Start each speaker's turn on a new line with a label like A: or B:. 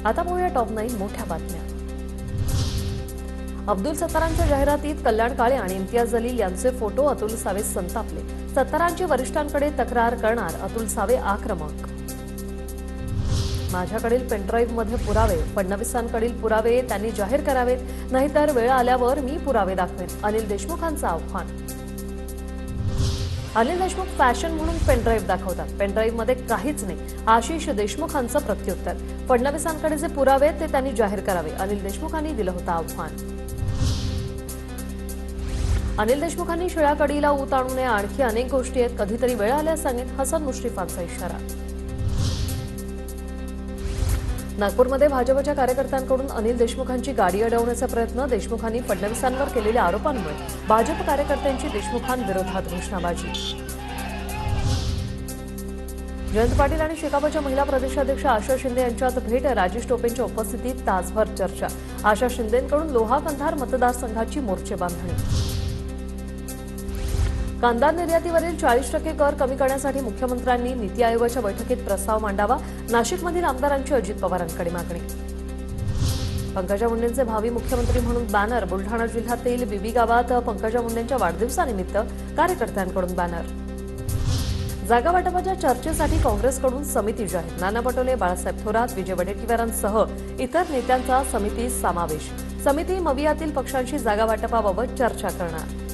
A: आता पाहूया टॉप 9 मोठ्या बातम्या। अब्दुल सत्तारांच्या जाहिरातीत कल्याण काळे आणि इम्तियाज जलील यांचे फोटो अतुल सावे संतापले। सत्तारांची वरिष्ठांकडे तक्रार करणार अतुल सावे आक्रमक। माझ्याकडील पेनड्राईव्हमध्ये पुरावे, फडणवीसांकडील पुरावे त्यांनी जाहीर करावेत, नाहीतर वेळ आल्यावर मी पुरावे दाखवेन, अनिल देशमुखांचं आव्हान। अनिल देशमुख फॅशन म्हणून पेनड्राईव्ह दाखवतात, पेनड्राईव्हमध्ये काहीच नाही, आशिष देशमुखांचं प्रत्युत्तर। फडणवीसांकडे जे पुरावे ते त्यांनी जाहीर करावे, अनिल देशमुखांनी दिलं होतं आव्हान। अनिल देशमुखांनी शिळ्या कढीला ऊत आणू नये, आणखी अनेक गोष्टी आहेत, कधीतरी वेळ आल्यास सांगेन, हसन मुश्रीफांचा इशारा। नागपूरमध्ये भाजपच्या कार्यकर्त्यांकडून अनिल देशमुखांची गाडी अडवण्याचा प्रयत्न। देशमुखांनी फडणवीसांवर केलेल्या आरोपांमुळे भाजप कार्यकर्त्यांची देशमुखांविरोधात घोषणाबाजी। जयंत पाटील आणि शेकापच्या महिला प्रदेशाध्यक्ष आशा शिंदे यांच्यात भेट, राजेश टोपेंच्या उपस्थितीत तासभर चर्चा। आशा शिंदेंकडून लोहा कंधार मतदारसंघाची मोर्चेबांधणी। कांदा निर्यातीवरील 40% कर कमी करण्यासाठी मुख्यमंत्र्यांनी नीती आयोगाच्या बैठकीत प्रस्ताव मांडावा। नाशिकमधील आमदारांची अजित पवारांकडे मागणी। पंकजा मुंडेंचे भावी मुख्यमंत्री म्हणून बॅनर। बुलढाणा जिल्ह्यातील बीबी गावात पंकजा मुंडेंच्या वाढदिवसानिमित्त कार्यकर्त्यांकडून बॅनर। जागा वाटपाच्या चर्चेसाठी काँग्रेसकडून समिती जाहीर। नाना पटोले, बाळासाहेब थोरात, विजय वडेट्टीवारांसह इतर नेत्यांचा समितीत समावेश। समिती मवियातील पक्षांशी जागा वाटपाबाबत चर्चा करणार।